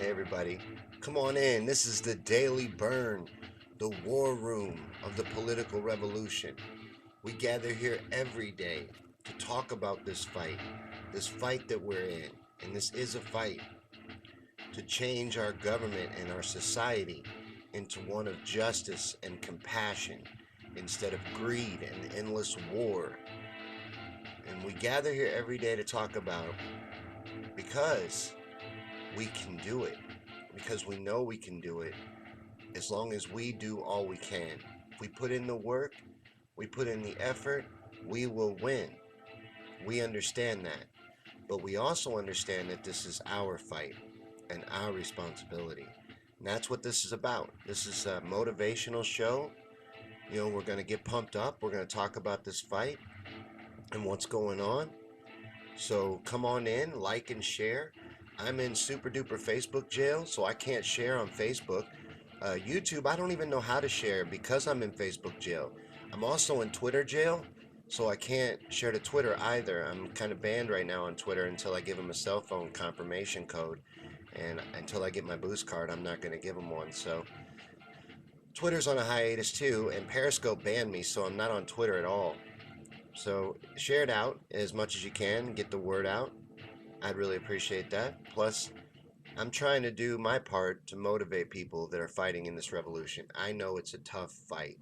Hey everybody, come on in. This is the Daily Bern, the war room of the political revolution. We gather here every day to talk about this fight that we're in. And this is a fight to change our government and our society into one of justice and compassion instead of greed and endless war. And we gather here every day to talk about because we can do it, because we know we can do it as long as we do all we can. If we put in the work, we put in the effort, we will win. We understand that. But we also understand that this is our fight and our responsibility. And that's what this is about. This is a motivational show. We're going to get pumped up. We're going to talk about this fight and what's going on. So come on in, like and share. I'm in super duper Facebook jail, so I can't share on Facebook. YouTube, I don't even know how to share because I'm in Facebook jail. I'm also in Twitter jail, so I can't share to Twitter either. I'm kind of banned right now on Twitter until I give them a cell phone confirmation code. And until I get my boost card, I'm not going to give them one. So Twitter's on a hiatus too, and Periscope banned me, so I'm not on Twitter at all. So share it out as much as you can, get the word out. I'd really appreciate that. Plus, I'm trying to do my part to motivate people that are fighting in this revolution. I know it's a tough fight,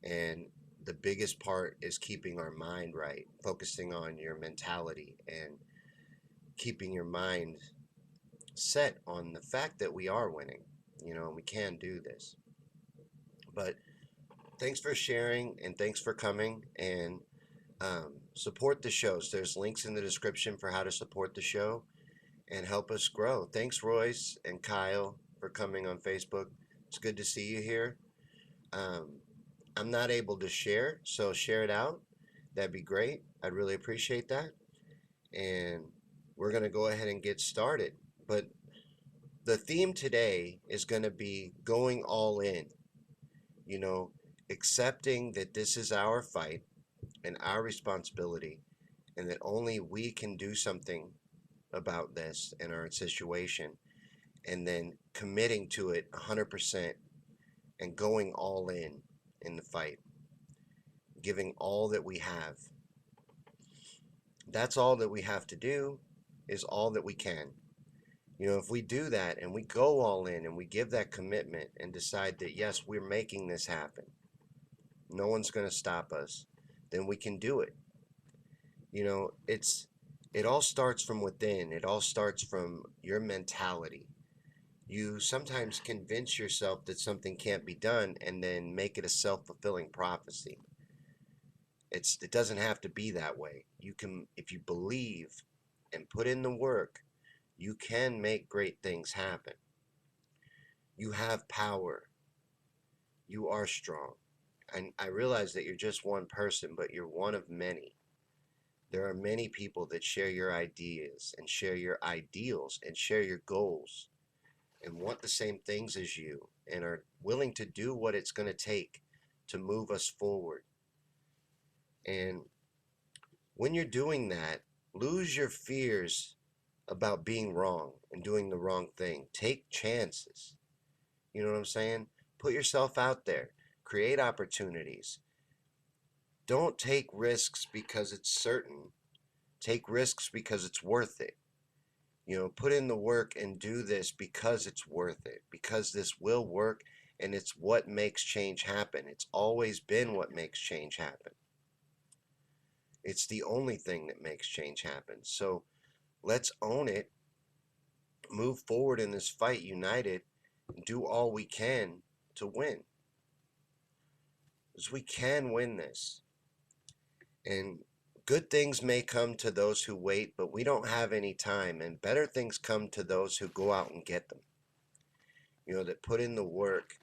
and the biggest part is keeping our mind right, focusing on your mentality and keeping your mind set on the fact that we are winning. We can do this. But thanks for sharing and thanks for coming and support the shows. There's links in the description for how to support the show and help us grow. Thanks, Royce and Kyle, for coming on Facebook. It's good to see you here. I'm not able to share, so share it out. That'd be great. I'd really appreciate that. And we're going to go ahead and get started. But the theme today is going to be going all in, accepting that this is our fight and our responsibility, and that only we can do something about this and our situation, and then committing to it 100% and going all in the fight, giving all that we have. That's all that we have to do, is all that we can. If we do that and we go all in and we give that commitment and decide that yes, we're making this happen, no one's going to stop us, then we can do it. It all starts from within. It all starts from your mentality. You sometimes convince yourself that something can't be done and then make it a self-fulfilling prophecy. It doesn't have to be that way. You can, if you believe and put in the work, you can make great things happen. You have power. You are strong. And I realize that you're just one person, but you're one of many. There are many people that share your ideas and share your ideals and share your goals and want the same things as you and are willing to do what it's going to take to move us forward. And when you're doing that, lose your fears about being wrong and doing the wrong thing. Take chances. You know what I'm saying? Put yourself out there. Create opportunities. Don't take risks because it's certain. Take risks because it's worth it. Put in the work and do this because it's worth it, because this will work, and it's what makes change happen. It's always been what makes change happen. It's the only thing that makes change happen. So let's own it, move forward in this fight united, and do all we can to win. Because we can win this. And good things may come to those who wait, but we don't have any time. And better things come to those who go out and get them. That put in the work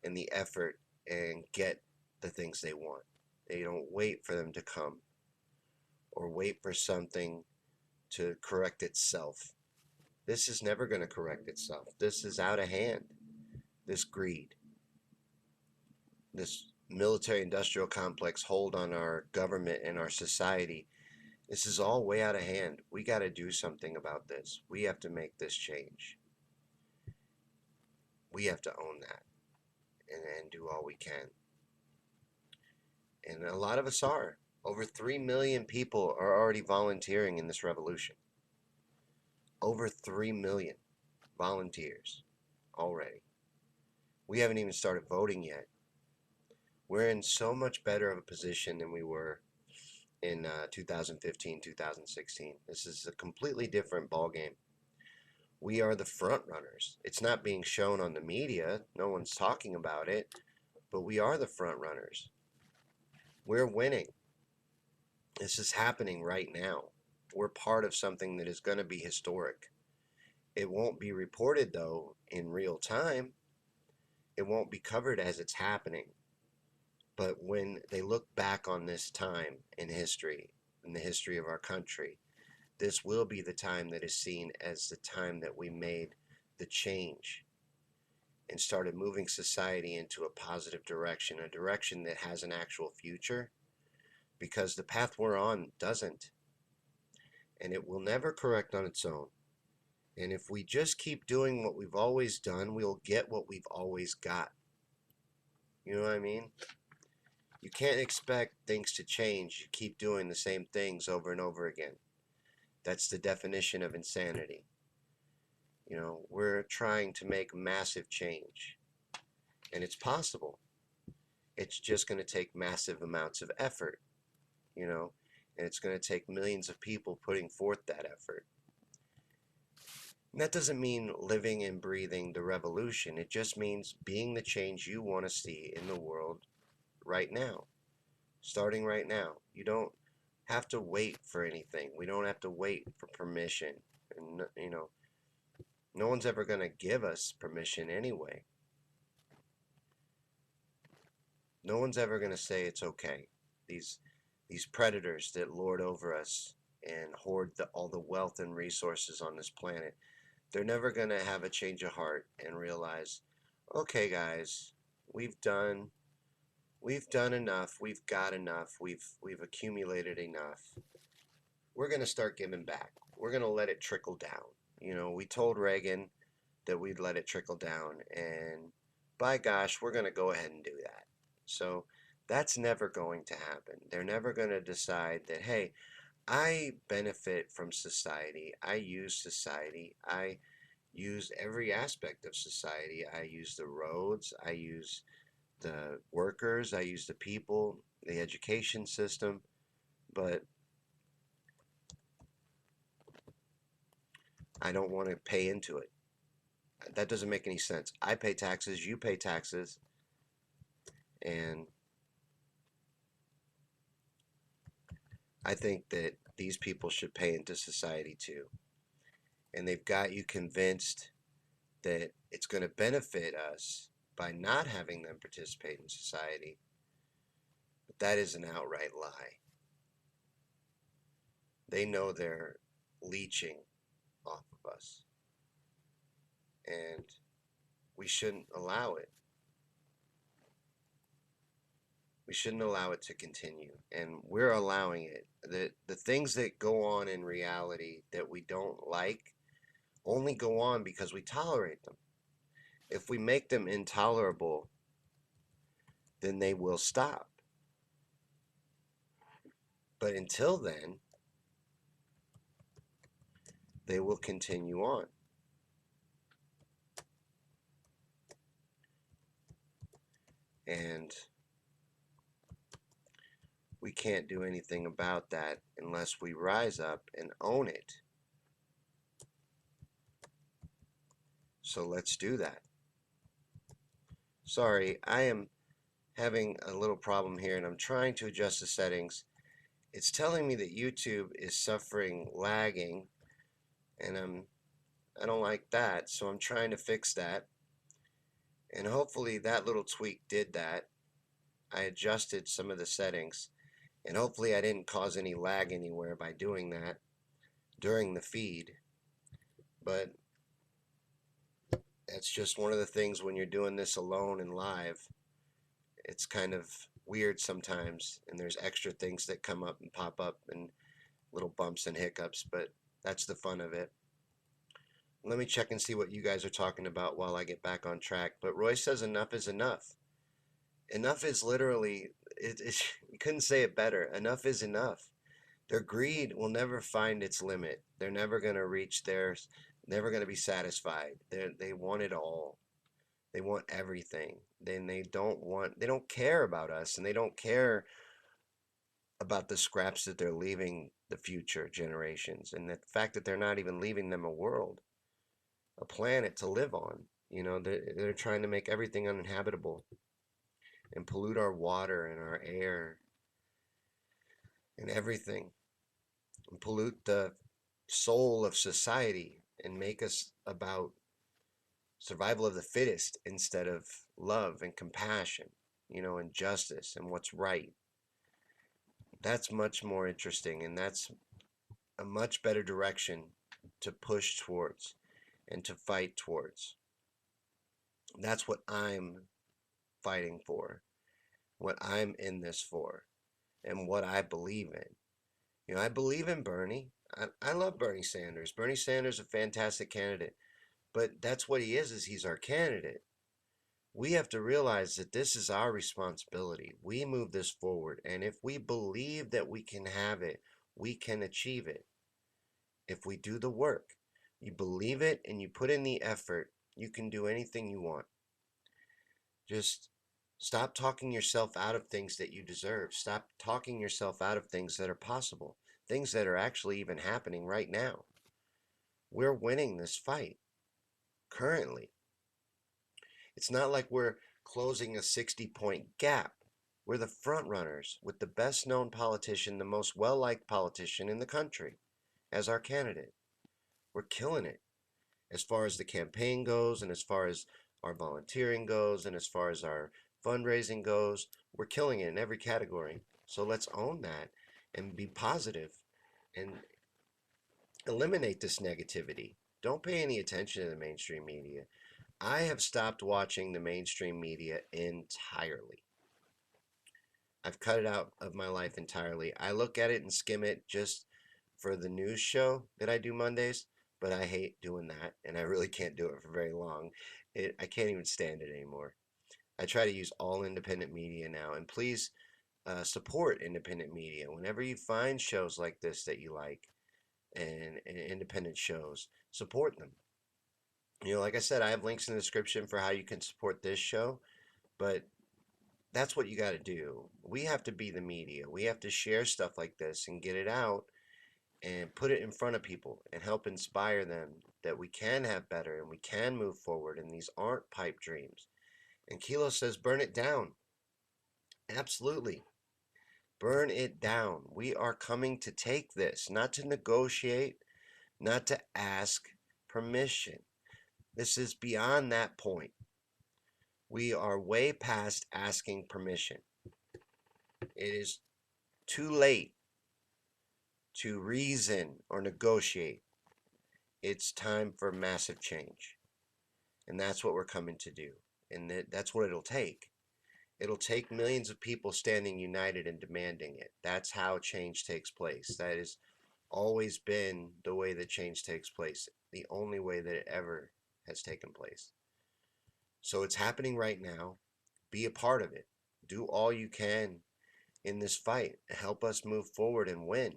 and the effort and get the things they want. They don't wait for them to come or wait for something to correct itself. This is never going to correct itself. This is out of hand. This greed, this military-industrial complex hold on our government and our society, this is all way out of hand. We got to do something about this. We have to make this change. We have to own that and do all we can. And a lot of us are. Over 3 million people are already volunteering in this revolution. Over 3 million volunteers already. We haven't even started voting yet. We're in so much better of a position than we were in 2015, 2016. This is a completely different ballgame. We are the front runners. It's not being shown on the media. No one's talking about it, but we are the front runners. We're winning. This is happening right now. We're part of something that is going to be historic. It won't be reported, though, in real time. It won't be covered as it's happening. But when they look back on this time in history, in the history of our country, this will be the time that is seen as the time that we made the change and started moving society into a positive direction, a direction that has an actual future, because the path we're on doesn't. And it will never correct on its own. And if we just keep doing what we've always done, we'll get what we've always got. You know what I mean? You can't expect things to change. You keep doing the same things over and over again. That's the definition of insanity. You know, we're trying to make massive change. And it's possible. It's just going to take massive amounts of effort, you know, and it's going to take millions of people putting forth that effort. And that doesn't mean living and breathing the revolution. It just means being the change you want to see in the world right now, starting right now. You don't have to wait for anything. We don't have to wait for permission. And, you know, no one's ever going to give us permission anyway. No one's ever going to say it's okay. These predators that lord over us and hoard all the wealth and resources on this planet, they're never going to have a change of heart and realize, okay, guys, we've done enough. We've got enough. We've accumulated enough. We're going to start giving back. We're going to let it trickle down. You know, we told Reagan that we'd let it trickle down, and by gosh, we're going to go ahead and do that. So that's never going to happen. They're never going to decide that, hey, I benefit from society. I use society. I use every aspect of society. I use the roads. I use the workers. I use the people, the education system. But I don't want to pay into it. That doesn't make any sense. I pay taxes. You pay taxes. And I think that these people should pay into society too. And they've got you convinced that it's going to benefit us by not having them participate in society. But that is an outright lie. They know they're leeching off of us. And we shouldn't allow it. We shouldn't allow it to continue, and we're allowing it. The things that go on in reality that we don't like only go on because we tolerate them. If we make them intolerable, then they will stop. But until then, they will continue on. And we can't do anything about that unless we rise up and own it. So let's do that. Sorry, I am having a little problem here and I'm trying to adjust the settings. It's telling me that YouTube is suffering lagging, and I don't like that, so I'm trying to fix that. And hopefully that little tweak did that. I adjusted some of the settings, and hopefully I didn't cause any lag anywhere by doing that during the feed. But that's just one of the things when you're doing this alone and live. It's kind of weird sometimes, and there's extra things that come up and pop up and little bumps and hiccups, but that's the fun of it. Let me check and see what you guys are talking about while I get back on track. But Roy says enough is enough. Enough is literally, you couldn't say it better. Enough is enough. Their greed will never find its limit. They're never going to reach theirs, never going to be satisfied. They want it all. They want everything. Then they don't care about us, and they don't care about the scraps that they're leaving the future generations, and the fact that they're not even leaving them a world, a planet to live on. They're trying to make everything uninhabitable and pollute our water and our air and everything, and pollute the soul of society and make us about survival of the fittest instead of love and compassion, and justice and what's right. That's much more interesting, and that's a much better direction to push towards and to fight towards. That's what I'm fighting for, what I'm in this for, and what I believe in. I believe in Bernie. I love Bernie Sanders. Bernie Sanders is a fantastic candidate, but that's what he is he's our candidate. We have to realize that this is our responsibility. We move this forward, and if we believe that we can have it, we can achieve it. If we do the work, you believe it and you put in the effort, you can do anything you want. Just stop talking yourself out of things that you deserve. Stop talking yourself out of things that are possible, things that are actually even happening right now. We're winning this fight currently. It's not like we're closing a 60-point gap. We're the front runners with the best known politician, the most well liked politician in the country as our candidate. We're killing it as far as the campaign goes, and as far as our volunteering goes, and as far as our fundraising goes. We're killing it in every category. So let's own that and be positive and eliminate this negativity. Don't pay any attention to the mainstream media. I have stopped watching the mainstream media entirely. I've cut it out of my life entirely. I look at it and skim it just for the news show that I do Mondays, but I hate doing that, and I really can't do it for very long. I can't even stand it anymore. I try to use all independent media now, and please support independent media. Whenever you find shows like this that you like, and independent shows, support them. Like I said, I have links in the description for how you can support this show, but that's what you got to do. We have to be the media. We have to share stuff like this and get it out and put it in front of people and help inspire them that we can have better and we can move forward, and these aren't pipe dreams. And Kilo says, burn it down. Absolutely. Burn it down. We are coming to take this, not to negotiate, not to ask permission. This is beyond that point. We are way past asking permission. It is too late to reason or negotiate. It's time for massive change. And that's what we're coming to do. And that's what it'll take. It'll take millions of people standing united and demanding it. That's how change takes place. That has always been the way that change takes place, the only way that it ever has taken place. So it's happening right now. Be a part of it. Do all you can in this fight. Help us move forward and win.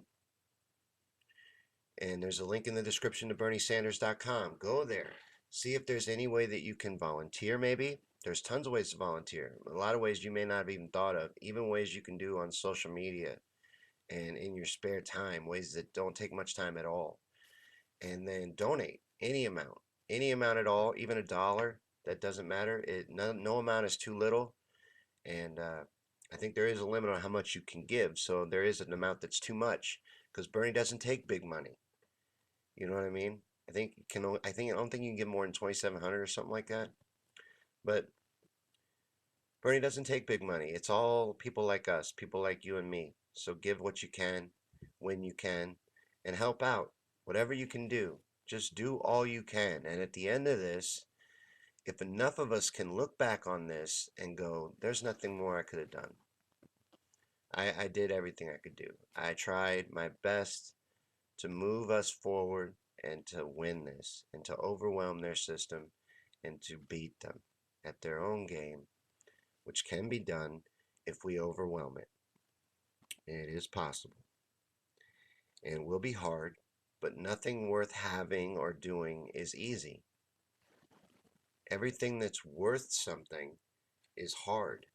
And there's a link in the description to BernieSanders.com. Go there. See if there's any way that you can volunteer, maybe. There's tons of ways to volunteer. A lot of ways you may not have even thought of. Even ways you can do on social media and in your spare time. Ways that don't take much time at all. And then donate any amount at all, even $1. That doesn't matter. No amount is too little. And I think there is a limit on how much you can give. So there is an amount that's too much, because Bernie doesn't take big money. You know what I mean? I don't think you can give more than 2,700 or something like that. But Bernie doesn't take big money. It's all people like us, people like you and me. So give what you can, when you can, and help out. Whatever you can do, just do all you can. And at the end of this, if enough of us can look back on this and go, there's nothing more I could have done. I did everything I could do. I tried my best to move us forward and to win this and to overwhelm their system and to beat them at their own game, which can be done if we overwhelm it. It is possible and will be hard, but nothing worth having or doing is easy. Everything that's worth something is hard.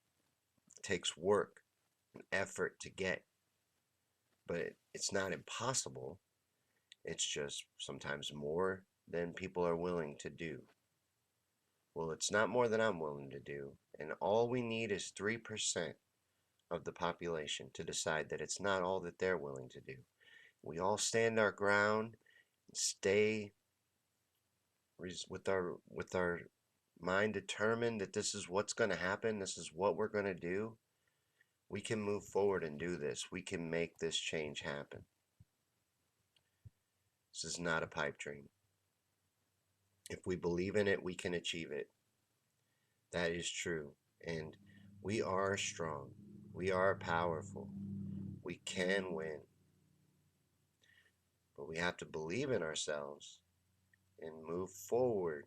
It takes work and effort to get, but it's not impossible. It's just sometimes more than people are willing to do. Well, it's not more than I'm willing to do, and all we need is 3% of the population to decide that it's not all that they're willing to do. We all stand our ground, stay with our mind determined that this is what's going to happen, this is what we're going to do. We can move forward and do this. We can make this change happen. This is not a pipe dream. If we believe in it, we can achieve it. That is true. And we are strong. We are powerful. We can win. But we have to believe in ourselves and move forward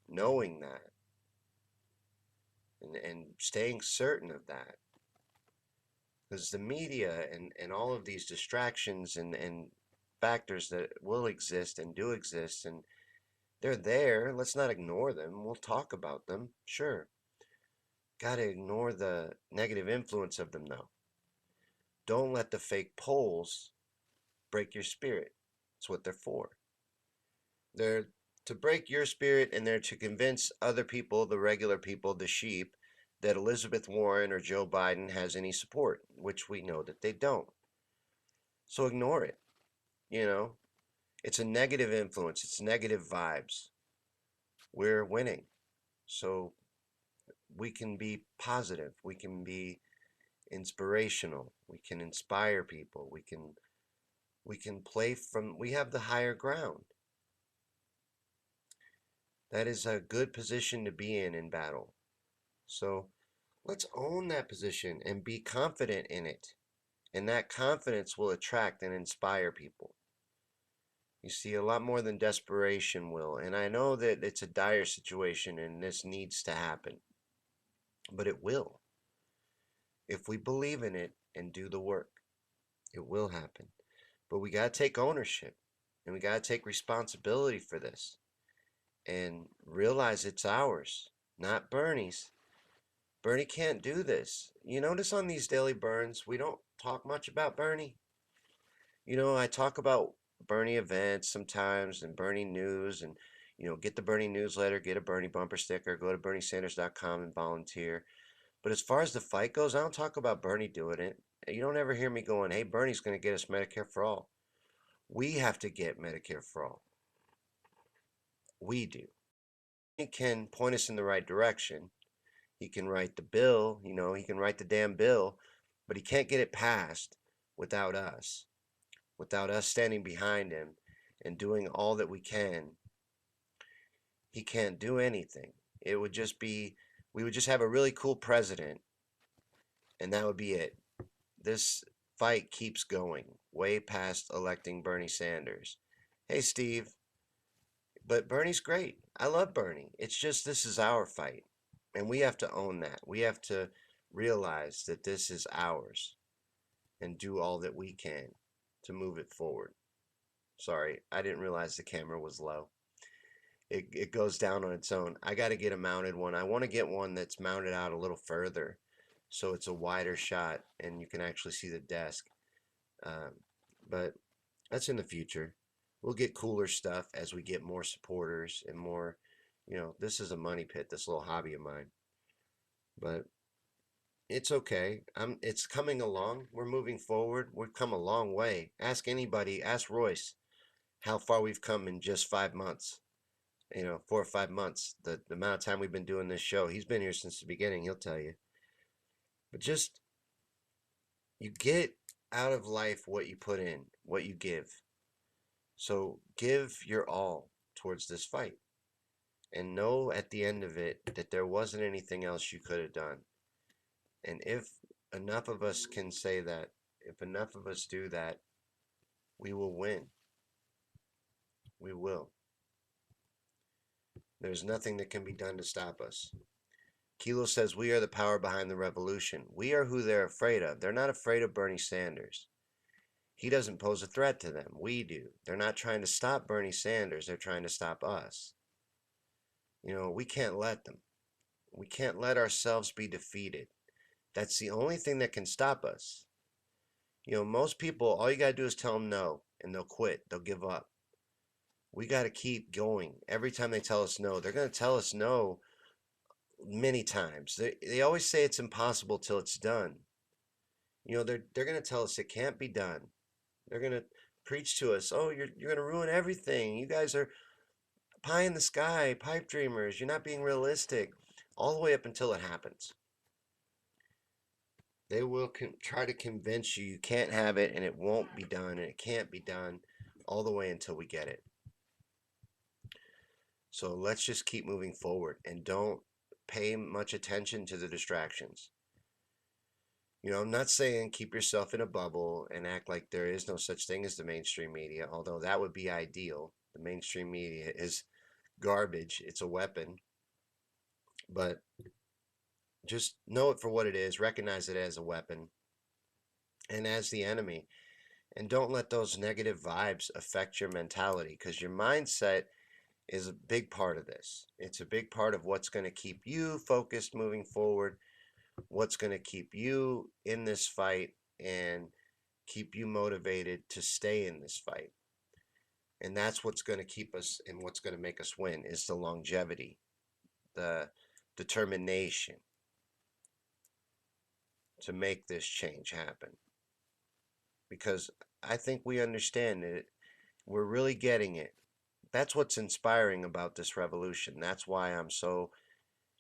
knowing that and staying certain of that. Because the media and all of these distractions and factors that will exist and do exist, and they're there. Let's not ignore them. We'll talk about them, sure. Gotta ignore the negative influence of them, though. Don't let the fake polls break your spirit. That's what they're for. They're to break your spirit, and they're to convince other people, the regular people, the sheep, that Elizabeth Warren or Joe Biden has any support, which we know that they don't. So ignore it. You know, it's a negative influence, it's negative vibes. We're winning. So we can be positive, we can be inspirational, we can inspire people, we can play from, we have the higher ground. That is a good position to be in battle. So let's own that position and be confident in it. And that confidence will attract and inspire people. You see, a lot more than desperation will. And I know that it's a dire situation and this needs to happen. But it will. If we believe in it and do the work, it will happen. But we got to take ownership and we got to take responsibility for this and realize it's ours, not Bernie's. Bernie can't do this. You notice on these Daily Burns, we don't talk much about Bernie. I talk about Bernie events sometimes and Bernie news and, get the Bernie newsletter, get a Bernie bumper sticker, go to berniesanders.com and volunteer. But as far as the fight goes, I don't talk about Bernie doing it. You don't ever hear me going, hey, Bernie's going to get us Medicare for all. We have to get Medicare for all. We do. He can point us in the right direction. He can write the bill, he can write the damn bill, but he can't get it passed without us. Without us standing behind him and doing all that we can, he can't do anything. It would just be, we would just have a really cool president, and that would be it. This fight keeps going way past electing Bernie Sanders. Hey, Steve, but Bernie's great. I love Bernie. It's just this is our fight, and we have to own that. We have to realize that this is ours and do all that we can to move it forward. Sorry, I didn't realize the camera was low. It goes down on its own. I got to get a mounted one. I want to get one that's mounted out a little further so it's a wider shot and you can actually see the desk. But that's in the future. We'll get cooler stuff as we get more supporters and more, this is a money pit, this little hobby of mine. But it's okay. It's coming along. We're moving forward. We've come a long way. Ask anybody, ask Royce how far we've come in just 5 months. 4 or 5 months, the amount of time we've been doing this show. He's been here since the beginning, he'll tell you. But just, you get out of life what you put in, what you give. So give your all towards this fight. And know at the end of it that there wasn't anything else you could have done. And if enough of us can say that, if enough of us do that, we will win. We will. There's nothing that can be done to stop us. Kilo says we are the power behind the revolution. We are who they're afraid of. They're not afraid of Bernie Sanders. He doesn't pose a threat to them. We do. They're not trying to stop Bernie Sanders. They're trying to stop us. We can't let them. We can't let ourselves be defeated. That's the only thing that can stop us. Most people, all you got to do is tell them no, and they'll quit. They'll give up. We got to keep going. Every time they tell us no, they're going to tell us no many times. They always say it's impossible till it's done. They're going to tell us it can't be done. They're going to preach to us, oh, you're going to ruin everything. You guys are pie in the sky, pipe dreamers. You're not being realistic. All the way up until it happens. They will try to convince you you can't have it and it won't be done and it can't be done all the way until we get it. So let's just keep moving forward and don't pay much attention to the distractions. I'm not saying keep yourself in a bubble and act like there is no such thing as the mainstream media, although that would be ideal. The mainstream media is garbage. It's a weapon. But just know it for what it is, recognize it as a weapon and as the enemy. And don't let those negative vibes affect your mentality, because your mindset is a big part of this. It's a big part of what's going to keep you focused moving forward, what's going to keep you in this fight and keep you motivated to stay in this fight. And that's what's going to keep us and what's going to make us win is the longevity, the determination to make this change happen. Because I think we understand it. We're really getting it. That's what's inspiring about this revolution. That's why I'm so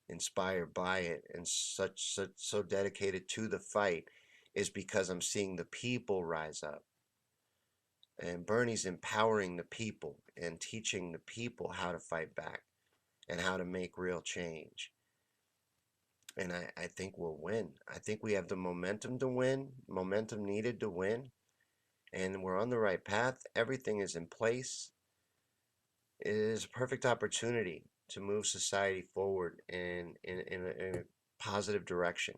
inspired by it and so dedicated to the fight, is because I'm seeing the people rise up. And Bernie's empowering the people and teaching the people how to fight back and how to make real change. And I think we'll win. I think we have the momentum to win, momentum needed to win. And we're on the right path. Everything is in place. It is a perfect opportunity to move society forward in a positive direction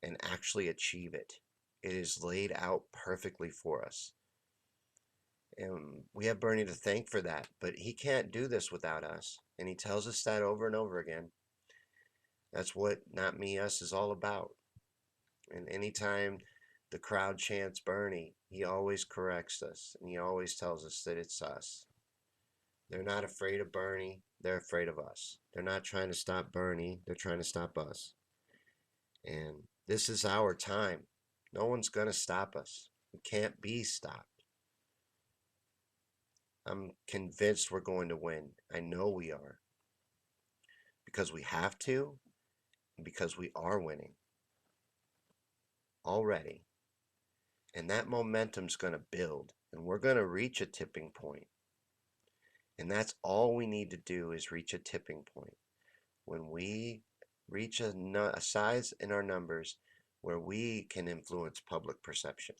and actually achieve it. It is laid out perfectly for us. And we have Bernie to thank for that, but he can't do this without us. And he tells us that over and over again. That's what Not Me, Us is all about. And anytime the crowd chants Bernie, he always corrects us and he always tells us that it's us. They're not afraid of Bernie, they're afraid of us. They're not trying to stop Bernie, they're trying to stop us. And this is our time. No one's going to stop us. We can't be stopped. I'm convinced we're going to win. I know we are. Because we have to, and because we are winning already. And that momentum's going to build, and we're going to reach a tipping point. And that's all we need to do is reach a tipping point. When we reach a size in our numbers where we can influence public perception,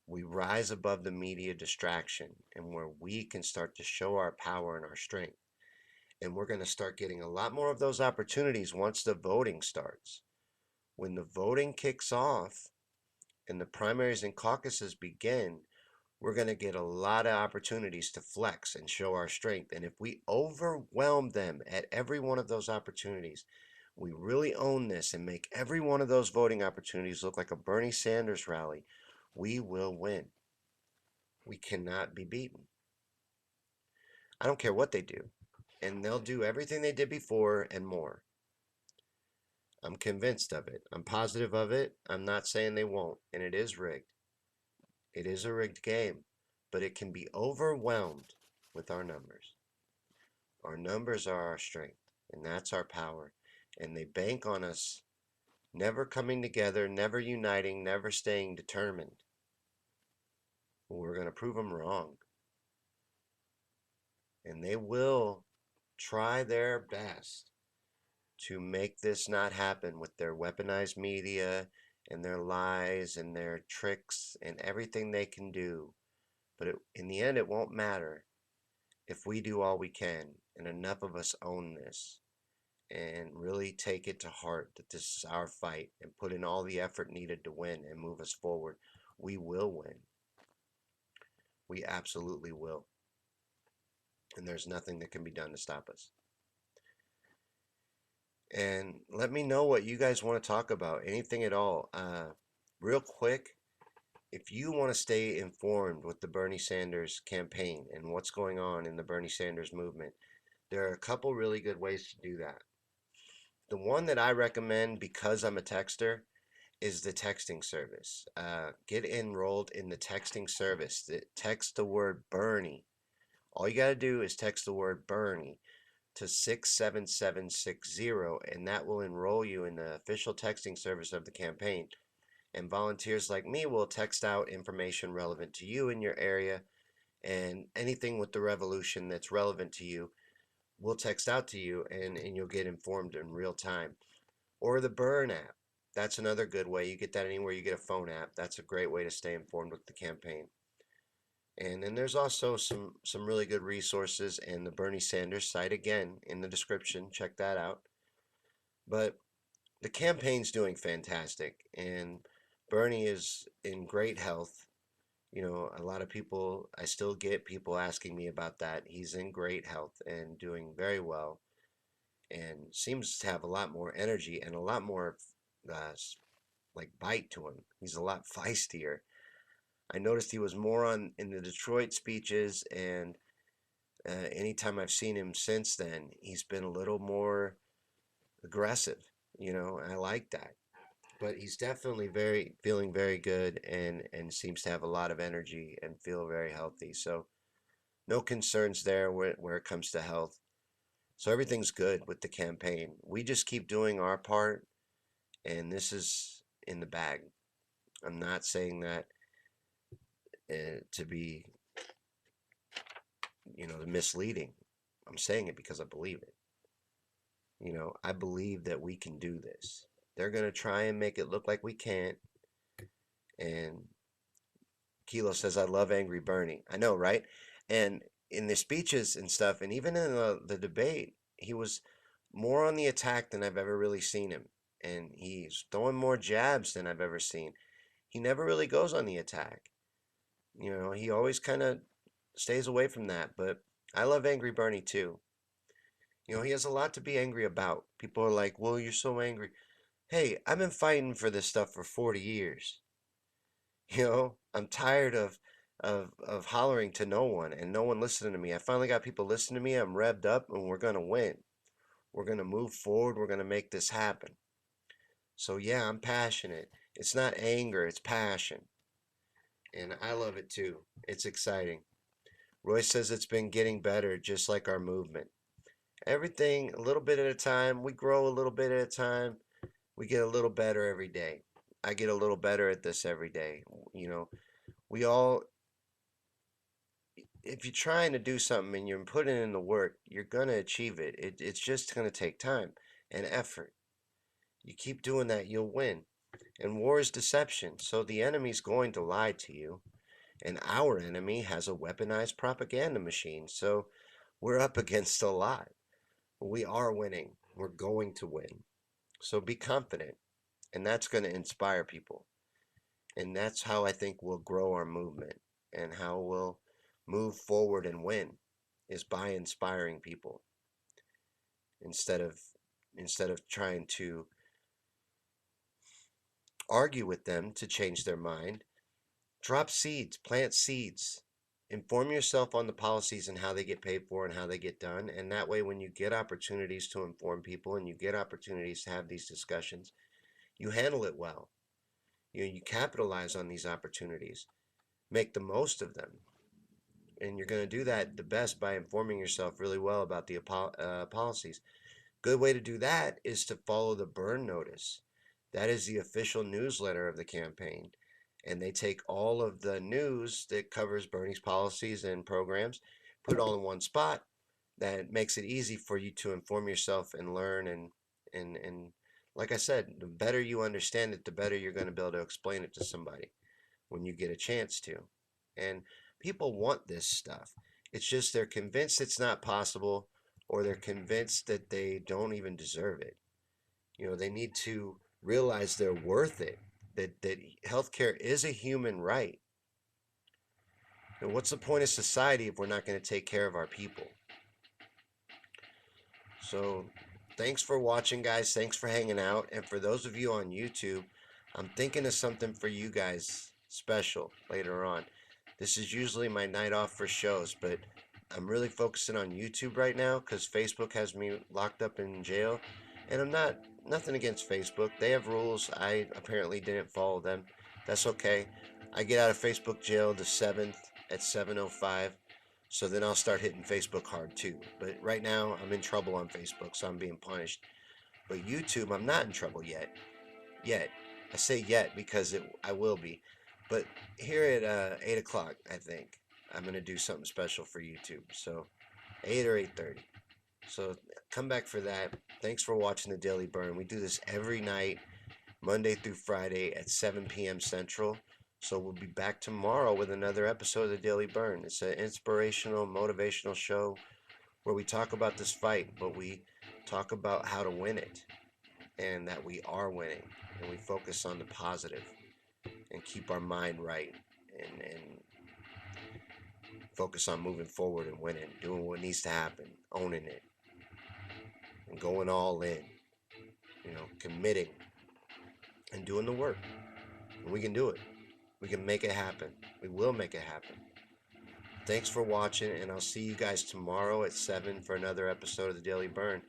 we rise above the media distraction and where we can start to show our power and our strength. And we're going to start getting a lot more of those opportunities once the voting starts. When the voting kicks off and the primaries and caucuses begin, we're going to get a lot of opportunities to flex and show our strength. And if we overwhelm them at every one of those opportunities, we really own this and make every one of those voting opportunities look like a Bernie Sanders rally, we will win. We cannot be beaten. I don't care what they do. And they'll do everything they did before and more. I'm convinced of it. I'm positive of it. I'm not saying they won't. And it is rigged. It is a rigged game. But it can be overwhelmed with our numbers. Our numbers are our strength. And that's our power. And they bank on us never coming together, never uniting, never staying determined. Well, we're going to prove them wrong. And they will try their best to make this not happen with their weaponized media and their lies and their tricks and everything they can do But in the end, it won't matter if we do all we can and enough of us own this and really take it to heart that this is our fight and put in all the effort needed to win and move us forward. We will win. We absolutely will. And there's nothing that can be done to stop us. And let me know what you guys want to talk about, anything at all. Real quick, if you want to stay informed with the Bernie Sanders campaign and what's going on in the Bernie Sanders movement, there are a couple really good ways to do that. The one that I recommend because I'm a texter is the texting service. Get enrolled in the texting service. Text the word Bernie. All you got to do is text the word Bernie to 67760, and that will enroll you in the official texting service of the campaign. And volunteers like me will text out information relevant to you in your area, and anything with the revolution that's relevant to you, we'll text out to you, and you'll get informed in real time. Or the Bern app. That's another good way. You get that anywhere you get a phone app. That's a great way to stay informed with the campaign. And then there's also some really good resources and the Bernie Sanders site again in the description. Check that out. But the campaign's doing fantastic, and Bernie is in great health. You know, a lot of people, I still get people asking me about that. He's in great health and doing very well, and seems to have a lot more energy and a lot more uh, like bite to him. He's a lot feistier. I noticed he was more on in the Detroit speeches, and anytime I've seen him since then, he's been a little more aggressive. You know, I like that. But he's definitely very feeling very good and seems to have a lot of energy and feel very healthy. So no concerns there where it comes to health. So everything's good with the campaign. We just keep doing our part, and this is in the bag. I'm not saying that to be, misleading. I'm saying it because I believe it. I believe that we can do this. They're going to try and make it look like we can't. And Kilo says, I love Angry Bernie. I know, right? And in the speeches and stuff, and even in the debate, he was more on the attack than I've ever really seen him. And he's throwing more jabs than I've ever seen. He never really goes on the attack. He always kind of stays away from that. But I love Angry Bernie too. He has a lot to be angry about. People are like, well, you're so angry. Hey, I've been fighting for this stuff for 40 years. I'm tired of hollering to no one and no one listening to me. I finally got people listening to me. I'm revved up and we're going to win. We're going to move forward. We're going to make this happen. So yeah, I'm passionate. It's not anger, it's passion. And I love it too. It's exciting. Roy says it's been getting better, just like our movement. Everything a little bit at a time. We grow a little bit at a time. We get a little better every day. I get a little better at this every day. We all, if you're trying to do something and you're putting in the work, you're going to achieve it. It's just going to take time and effort. You keep doing that, you'll win. And war is deception, so the enemy's going to lie to you. And our enemy has a weaponized propaganda machine, so we're up against a lot. We are winning. We're going to win. So be confident, and that's going to inspire people. And that's how I think we'll grow our movement and how we'll move forward and win is by inspiring people instead of trying to argue with them to change their mind. Drop seeds, plant seeds. Inform yourself on the policies and how they get paid for and how they get done. And that way, when you get opportunities to inform people and you get opportunities to have these discussions, you handle it well. You capitalize on these opportunities, make the most of them. And you're going to do that the best by informing yourself really well about the policies. Good way to do that is to follow the Bern notice. That is the official newsletter of the campaign. And they take all of the news that covers Bernie's policies and programs, put it all in one spot. That makes it easy for you to inform yourself and learn. And like I said, the better you understand it, the better you're going to be able to explain it to somebody when you get a chance to. And People want this stuff. It's just they're convinced it's not possible, or they're convinced that they don't even deserve it. They need to realize they're worth it, that healthcare is a human right. And what's the point of society if we're not going to take care of our people? So, thanks for watching, guys. Thanks for hanging out. And for those of you on YouTube, I'm thinking of something for you guys special later on. This is usually my night off for shows, but I'm really focusing on YouTube right now because Facebook has me locked up in jail. And I'm not, nothing against Facebook. They have rules. I apparently didn't follow them. That's okay. I get out of Facebook jail the 7th at 7:05. So then I'll start hitting Facebook hard too. But right now I'm in trouble on Facebook, so I'm being punished. But YouTube, I'm not in trouble yet. Yet. I say yet because I will be. But here at 8 o'clock, I think, I'm going to do something special for YouTube. So 8 or 8:30. So come back for that. Thanks for watching the Daily Burn. We do this every night, Monday through Friday at 7 p.m. Central. So we'll be back tomorrow with another episode of the Daily Burn. It's an inspirational, motivational show where we talk about this fight, but we talk about how to win it and that we are winning. And we focus on the positive and keep our mind right and focus on moving forward and winning, doing what needs to happen, owning it, and going all in, committing and doing the work. And we can do it. We can make it happen. We will make it happen. Thanks for watching, and I'll see you guys tomorrow at 7 for another episode of the Daily Burn,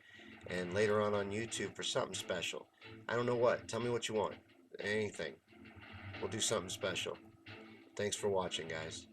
and later on YouTube for something special. I don't know what. Tell me what you want. Anything. We'll do something special. Thanks for watching, guys.